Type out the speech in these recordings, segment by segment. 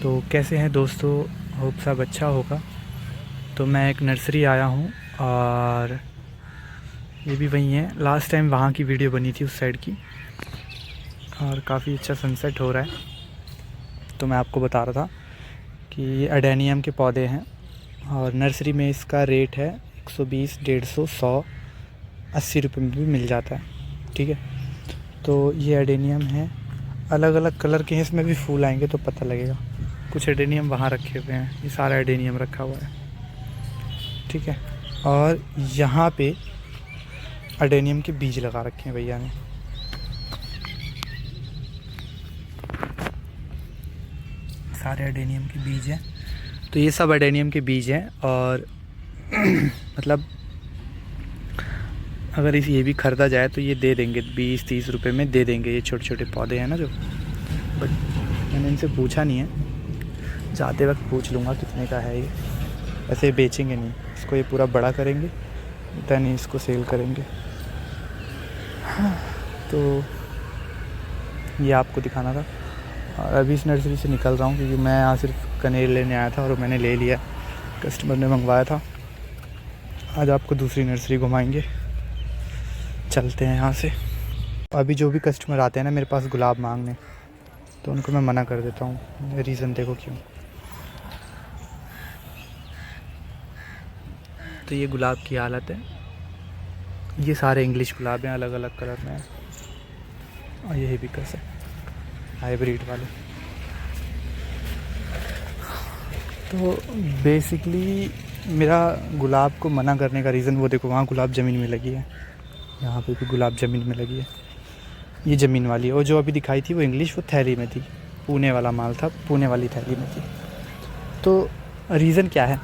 तो कैसे हैं दोस्तों, होप सब अच्छा होगा। तो मैं एक नर्सरी आया हूँ और ये भी वही है। लास्ट टाइम वहाँ की वीडियो बनी थी उस साइड की और काफ़ी अच्छा सनसेट हो रहा है। तो मैं आपको बता रहा था कि ये एडेनियम के पौधे हैं और नर्सरी में इसका रेट है 120, 150, 100, 80 रुपये में भी मिल जाता है। ठीक है, तो ये एडेनियम है, अलग अलग कलर के हैं। इसमें भी फूल आएंगे तो पता लगेगा। कुछ एडेनियम वहाँ रखे हुए हैं, ये सारा एडेनियम रखा हुआ है। ठीक है, और यहाँ पे एडेनियम के बीज लगा रखे हैं भैया ने। सारे एडेनियम के बीज हैं, तो ये सब एडेनियम के बीज हैं। और मतलब अगर ये भी ख़रीदा जाए तो ये दे देंगे 20-30 रुपए में दे देंगे। ये छोटे छोटे पौधे हैं ना जो, बट मैंने इनसे पूछा नहीं है, जाते वक्त पूछ लूँगा कितने का है ये। ऐसे बेचेंगे नहीं इसको, ये पूरा बड़ा करेंगे देन इसको सेल करेंगे। हाँ, तो ये आपको दिखाना था। और अभी इस नर्सरी से निकल रहा हूँ क्योंकि मैं यहाँ सिर्फ कनेर लेने आया था और मैंने ले लिया, कस्टमर ने मंगवाया था। आज आपको दूसरी नर्सरी घुमाएंगे, चलते हैं यहाँ से। अभी जो भी कस्टमर आते हैं ना मेरे पास गुलाब मांगने, तो उनको मैं मना कर देता हूँ। रीज़न देखो क्यों। तो ये गुलाब की हालत है। ये सारे इंग्लिश गुलाब हैं, अलग अलग कलर में हैं। और ये हिबिस्कस है, हाइब्रिड वाले। तो बेसिकली मेरा गुलाब को मना करने का रीज़न वो देखो, वहाँ गुलाब ज़मीन में लगी है, यहाँ पे भी गुलाब ज़मीन में लगी है। ये ज़मीन वाली है, और जो अभी दिखाई थी वो इंग्लिश, वो थैली में थी, पुणे वाला माल था, पुणे वाली थैली में थी। तो रीज़न क्या है,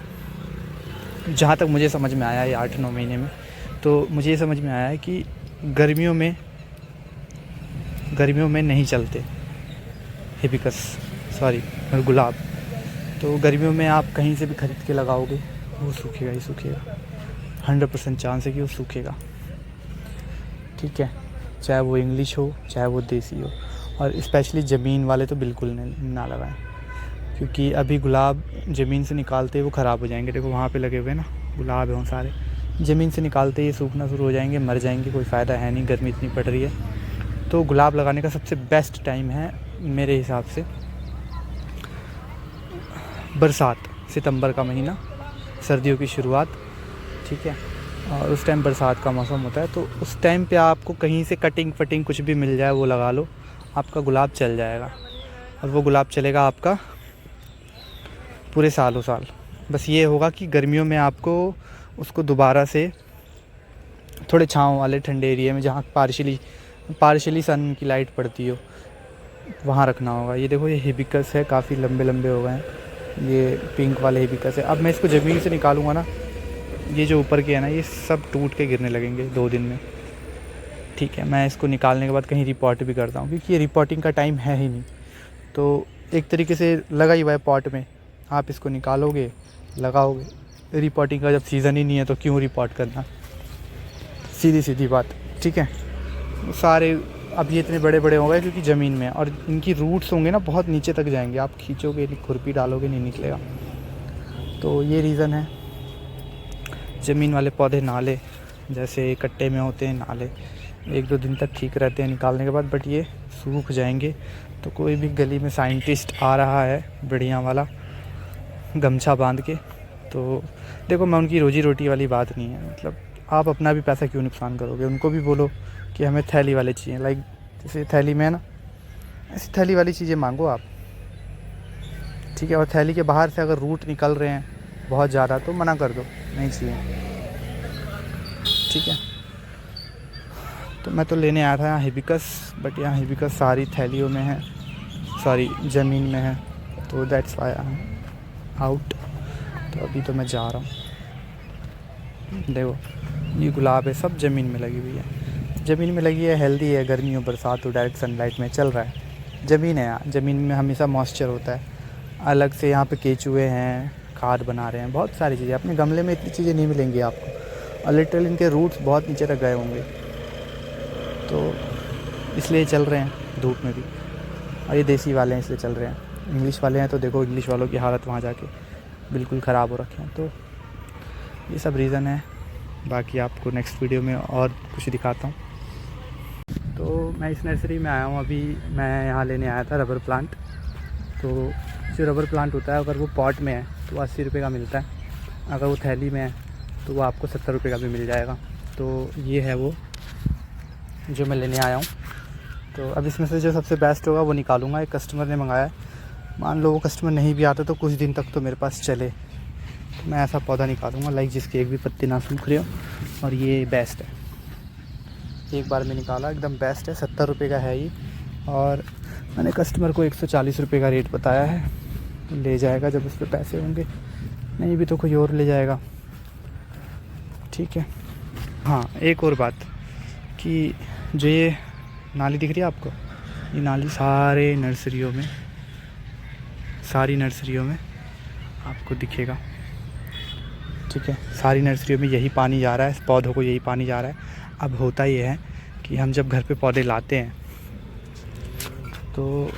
जहाँ तक मुझे समझ में आया है 8-9 महीने में, तो मुझे ये समझ में आया है कि गर्मियों में नहीं चलते हिबिस्कस, सॉरी गुलाब। तो गर्मियों में आप कहीं से भी ख़रीद के लगाओगे वो सूखेगा ही सूखेगा, 100% चांस है कि वो सूखेगा। ठीक है, चाहे वो इंग्लिश हो चाहे वो देसी हो। और स्पेशली ज़मीन वाले तो बिल्कुल ना लगाएं, क्योंकि अभी गुलाब ज़मीन से निकालते ही वो ख़राब हो जाएंगे। देखो वहाँ पे लगे हुए ना गुलाब हैं वो सारे, ज़मीन से निकालते ही सूखना शुरू हो जाएंगे, मर जाएंगे, कोई फ़ायदा है नहीं, गर्मी इतनी पड़ रही है। तो गुलाब लगाने का सबसे बेस्ट टाइम है मेरे हिसाब से बरसात, सितंबर का महीना, सर्दियों की शुरुआत। ठीक है, और उस टाइम बरसात का मौसम होता है, तो उस टाइम पे आपको कहीं से कटिंग फटिंग कुछ भी मिल जाए वो लगा लो, आपका गुलाब चल जाएगा। और वो गुलाब चलेगा आपका पूरे सालों साल। बस ये होगा कि गर्मियों में आपको उसको दोबारा से थोड़े छाँव वाले ठंडे एरिया में, जहाँ पार्शियली सन की लाइट पड़ती हो, वहाँ रखना होगा। ये देखो, ये हिबिस्कस है, काफ़ी लंबे लंबे हो गए हैं। ये पिंक वाले हिबिस्कस है। अब मैं इसको ज़मीन से निकालूंगा ना, ये जो ऊपर के है ना, ये सब टूट के गिरने लगेंगे 2 दिन में। ठीक है, मैं इसको निकालने के बाद कहीं रिपोर्ट भी करता हूँ, क्योंकि ये रिपोर्टिंग का टाइम है ही नहीं। तो एक तरीके से लगा ही हुआ है पॉट में, आप इसको निकालोगे लगाओगे। रिपोर्टिंग का जब सीज़न ही नहीं है तो क्यों रिपोर्ट करना, सीधी सीधी बात। ठीक है, सारे अब ये इतने बड़े बड़े हो गए क्योंकि ज़मीन में, और इनकी रूट्स होंगे ना बहुत नीचे तक जाएंगे, आप खींचोगे, खुरपी डालोगे, नहीं निकलेगा। तो ये रीज़न है। ज़मीन वाले पौधे नाले जैसे कट्टे में होते हैं, नाले 1-2 दिन तक ठीक रहते हैं निकालने के बाद, बट ये सूख जाएंगे। तो कोई भी गली में साइंटिस्ट आ रहा है बढ़िया वाला गमछा बांध के, तो देखो मैं उनकी रोजी रोटी वाली बात नहीं है, मतलब आप अपना भी पैसा क्यों नुकसान करोगे। उनको भी बोलो कि हमें थैली वाली चाहिए, लाइक जैसे थैली में है ना, ऐसी थैली वाली चीज़ें मांगो आप। ठीक है, और थैली के बाहर से अगर रूट निकल रहे हैं बहुत ज़्यादा तो मना कर दो, नहीं चाहिए। ठीक है, तो मैं तो लेने आया था यहाँ हिबिस्कस, बट यहाँ हिबिस्कस सारी थैलियों में है, सॉरी ज़मीन में है, तो that's why I am out. तो अभी तो मैं जा रहा हूँ। देखो ये गुलाब है, सब ज़मीन में लगी हुई है, ज़मीन में लगी है, हेल्दी है। गर्मी हो बरसात हो डायरेक्ट सनलाइट में चल रहा है। ज़मीन है, यहाँ ज़मीन में हमेशा मॉइस्चर होता है। अलग से यहाँ पे केचुए हैं, खाद बना रहे हैं, बहुत सारी चीज़ें। अपने गमले में इतनी चीज़ें नहीं मिलेंगी आपको, और लिटरली इनके रूट्स बहुत नीचे तक गए होंगे, तो इसलिए चल रहे हैं धूप में भी। और ये देसी वाले हैं इसलिए चल रहे हैं। इंग्लिश वाले हैं तो देखो इंग्लिश वालों की हालत वहाँ जाके बिल्कुल ख़राब हो रखे हैं। तो ये सब रीज़न है। बाकी आपको नेक्स्ट वीडियो में और कुछ दिखाता हूँ। तो मैं इस नर्सरी में आया हूँ अभी। मैं यहाँ लेने आया था रबर प्लांट। तो जो रबर प्लांट होता है अगर वो पॉट में है तो 80 रुपये का मिलता है, अगर वो थैली में है तो वो आपको 70 रुपये का भी मिल जाएगा। तो ये है वो जो मैं लेने आया हूँ। तो अब इसमें से जो सबसे बेस्ट होगा वो निकालूंगा। एक कस्टमर ने मंगाया है, मान लो वो कस्टमर नहीं भी आता तो कुछ दिन तक तो मेरे पास चले, तो मैं ऐसा पौधा निकालूंगा लाइक जिसकी एक भी पत्ती ना सूख रही हो। और ये बेस्ट है, एक बार में निकाला, एकदम बेस्ट है। 70 रुपये का है ये, और मैंने कस्टमर को 140 रुपये का रेट बताया है। तो ले जाएगा जब उस पर पैसे होंगे, नहीं भी तो कोई और ले जाएगा। ठीक है। हाँ, एक और बात कि जो ये नाली दिख रही है आपको, ये नाली सारी नर्सरियों में आपको दिखेगा। ठीक है, सारी नर्सरियों में यही पानी जा रहा है, पौधों को यही पानी जा रहा है। अब होता ये है कि हम जब घर पे पौधे लाते हैं तो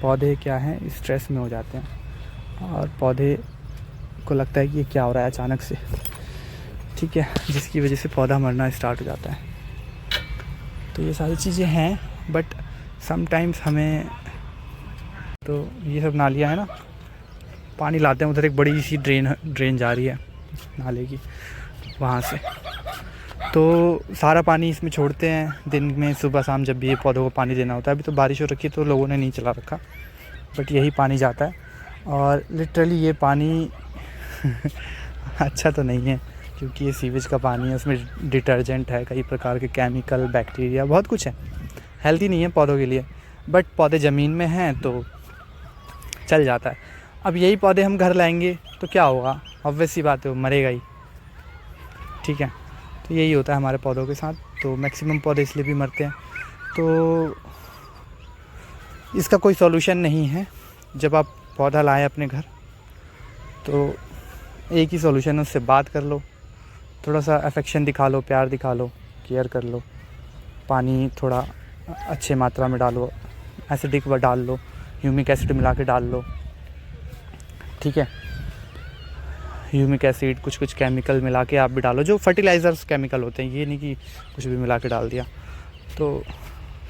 पौधे क्या हैं, स्ट्रेस में हो जाते हैं और पौधे को लगता है कि ये क्या हो रहा है अचानक से। ठीक है, जिसकी वजह से पौधा मरना स्टार्ट हो जाता है। तो ये सारी चीज़ें हैं, बट समटाइम्स हमें, तो ये सब नालियाँ हैं ना, पानी लाते हैं, उधर एक बड़ी सी ड्रेन जा रही है नाले की, वहाँ से तो सारा पानी इसमें छोड़ते हैं दिन में, सुबह शाम जब भी ये पौधों को पानी देना होता है। अभी तो बारिश हो रखी है तो लोगों ने नहीं चला रखा, बट यही पानी जाता है। और लिटरली ये पानी अच्छा तो नहीं है, क्योंकि ये सीवेज का पानी है, उसमें डिटर्जेंट है, कई प्रकार के केमिकल, बैक्टीरिया, बहुत कुछ है, हेल्दी नहीं है पौधों के लिए। बट पौधे ज़मीन में हैं तो चल जाता है। अब यही पौधे हम घर लाएंगे तो क्या होगा, ऑब्वियस सी बात है, वो मरेगा ही। ठीक है, तो यही होता है हमारे पौधों के साथ। तो मैक्सिमम पौधे इसलिए भी मरते हैं। तो इसका कोई सॉल्यूशन नहीं है। जब आप पौधा लाएं अपने घर तो एक ही सॉल्यूशन है, उससे बात कर लो, थोड़ा सा अफेक्शन दिखा लो, प्यार दिखा लो, केयर कर लो, पानी थोड़ा अच्छे मात्रा में डालो, एसिडिक डाल लो, ह्यूमिक एसिड मिला के डाल लो। ठीक है, ह्यूमिक एसिड, कुछ केमिकल मिला के आप भी डालो, जो फर्टिलाइज़र्स केमिकल होते हैं, ये नहीं कि कुछ भी मिला के डाल दिया। तो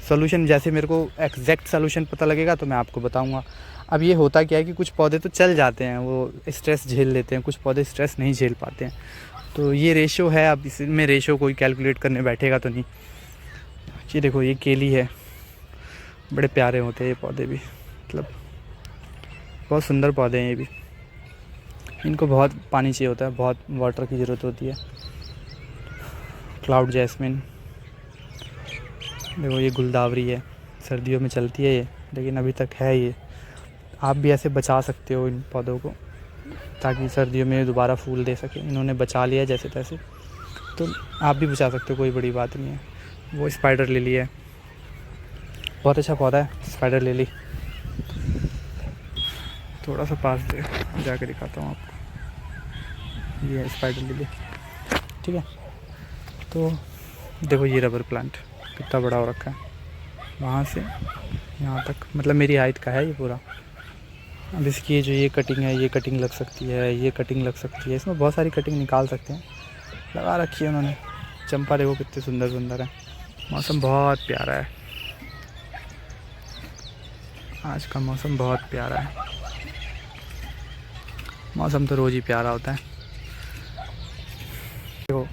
सोल्यूशन, जैसे मेरे को एग्जैक्ट सोल्यूशन पता लगेगा तो मैं आपको बताऊंगा। अब ये होता क्या है कि कुछ पौधे तो चल जाते हैं, वो स्ट्रेस झेल लेते हैं, कुछ पौधे स्ट्रेस नहीं झेल पाते हैं। तो ये रेशो है। अब इसमें रेशो कोई कैलकुलेट करने बैठेगा तो नहीं। ये देखो, ये केली है, बड़े प्यारे होते हैं ये पौधे भी, मतलब बहुत सुंदर पौधे हैं ये भी। इनको बहुत पानी चाहिए होता है, बहुत वाटर की ज़रूरत होती है। क्लाउड जैस्मिन, देखो ये गुलदावरी है, सर्दियों में चलती है ये, लेकिन अभी तक है ये। आप भी ऐसे बचा सकते हो इन पौधों को, ताकि सर्दियों में दोबारा फूल दे सके। इन्होंने बचा लिया जैसे तैसे, तो आप भी बचा सकते हो, कोई बड़ी बात नहीं है। वो स्पाइडर लिली है, बहुत अच्छा पौधा है स्पाइडर लिली। थोड़ा सा पास दे जाके दिखाता हूँ आपको, ये है स्पाइडर लिली। ठीक है, तो देखो ये रबर प्लांट कितना बड़ा हो रखा है, वहाँ से यहाँ तक, मतलब मेरी हाइट का है ये पूरा। अब इसकी जो ये कटिंग है, ये कटिंग लग सकती है, ये कटिंग लग सकती है, इसमें बहुत सारी कटिंग निकाल सकते हैं, लगा रखी है उन्होंने। चंपा देखो कितने सुंदर सुंदर है। मौसम बहुत प्यारा है, आज का मौसम बहुत प्यारा है। मौसम तो रोज़ ही प्यारा होता है। देखो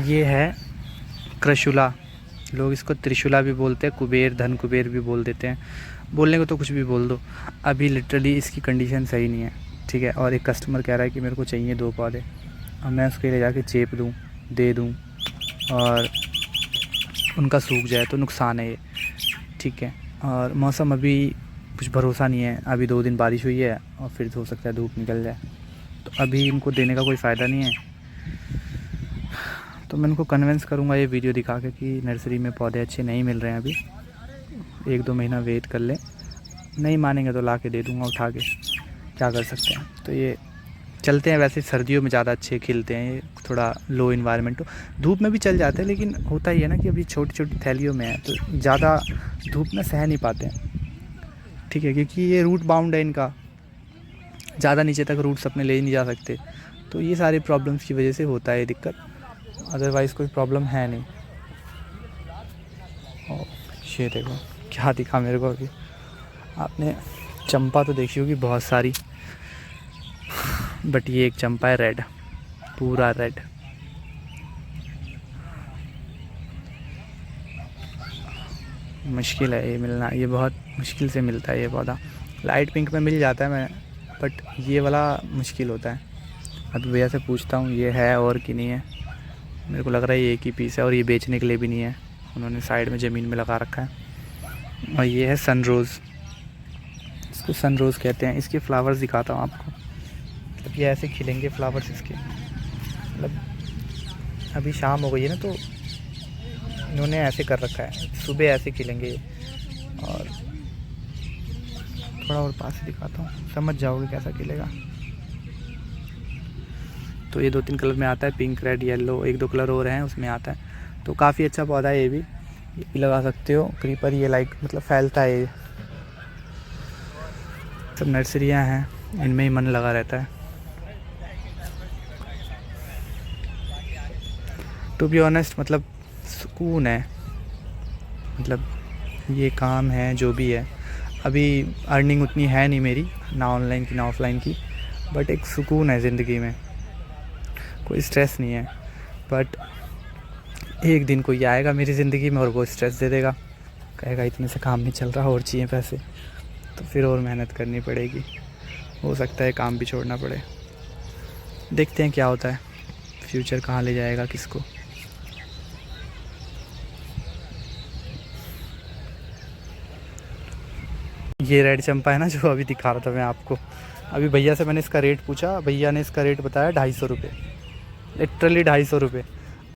ये है क्रशुला, लोग इसको त्रिशूला भी बोलते हैं, कुबेर, धन कुबेर भी बोल देते हैं, बोलने को तो कुछ भी बोल दो। अभी लिटरली इसकी कंडीशन सही नहीं है। ठीक है, और एक कस्टमर कह रहा है कि मेरे को चाहिए 2 पौधे, और मैं उसके ले जाके चेप दूँ, दे दूँ, और उनका सूख जाए तो नुकसान है ये। ठीक है, और मौसम अभी कुछ भरोसा नहीं है, अभी 2 दिन बारिश हुई है और फिर हो सकता है धूप निकल जाए, तो अभी इनको देने का कोई फ़ायदा नहीं है। तो मैं उनको कन्विंस करूँगा ये वीडियो दिखा के कि नर्सरी में पौधे अच्छे नहीं मिल रहे हैं, अभी 1-2 महीना वेट कर लें। नहीं मानेंगे तो ला के दे दूँगा उठा के, क्या कर सकते हैं। तो ये चलते हैं, वैसे सर्दियों में ज़्यादा अच्छे खिलते हैं, ये थोड़ा लो इन्वायरमेंट हो, धूप में भी चल जाते हैं, लेकिन होता ही है ना कि अभी छोटी छोटी थैलियों में है तो ज़्यादा धूप में सह नहीं पाते हैं। ठीक है, क्योंकि ये रूट बाउंड है इनका, ज़्यादा नीचे तक रूट्स अपने ले नहीं जा सकते, तो ये सारी प्रॉब्लम्स की वजह से होता है ये दिक्कत, अदरवाइज़ कोई प्रॉब्लम है नहीं। और ये देखो क्या दिखा मेरे को अभी, आपने चंपा तो देखी होगी बहुत सारी, बट ये एक चंपा है रेड, पूरा रेड। मुश्किल है ये मिलना, ये बहुत मुश्किल से मिलता है ये पौधा। लाइट पिंक में मिल जाता है मैं, बट ये वाला मुश्किल होता है। अभी भैया से पूछता हूँ ये है और कि नहीं है। मेरे को लग रहा है ये एक ही पीस है और ये बेचने के लिए भी नहीं है, उन्होंने साइड में ज़मीन में लगा रखा है। और ये है सनरोज़, इसको सनरोज़ कहते हैं। इसके फ्लावर्स दिखाता हूँ आपको, मतलब ये ऐसे खिलेंगे फ्लावर्स इसके, मतलब अभी शाम हो गई है ना, तो इन्होंने ऐसे कर रखा है, सुबह ऐसे खिलेंगे। और थोड़ा और पास से दिखाता हूँ, समझ जाओगे कैसा खिलेगा। तो ये 2-3 कलर में आता है, पिंक, रेड, येलो, 1-2 कलर और हैं उसमें आता है। तो काफ़ी अच्छा पौधा है ये भी लगा सकते हो। क्रीपर ये लाइक मतलब फैलता है, ये सब नर्सरियाँ हैं, इनमें ही मन लगा रहता है। टू बी ऑनेस्ट मतलब सुकून है, मतलब ये काम है जो भी है। अभी अर्निंग उतनी है नहीं मेरी, ना ऑनलाइन की ना ऑफलाइन की, बट एक सुकून है ज़िंदगी में, कोई स्ट्रेस नहीं है। बट एक दिन कोई आएगा मेरी ज़िंदगी में और वो स्ट्रेस दे देगा, कहेगा इतने से काम नहीं चल रहा और चाहिए पैसे, तो फिर और मेहनत करनी पड़ेगी, हो सकता है काम भी छोड़ना पड़े। देखते हैं क्या होता है, फ्यूचर कहाँ ले जाएगा किसको। ये रेड चंपा है ना जो अभी दिखा रहा था मैं आपको, अभी भैया से मैंने इसका रेट पूछा, भैया ने इसका रेट बताया 250 रुपये, लिटरली 250 रुपये।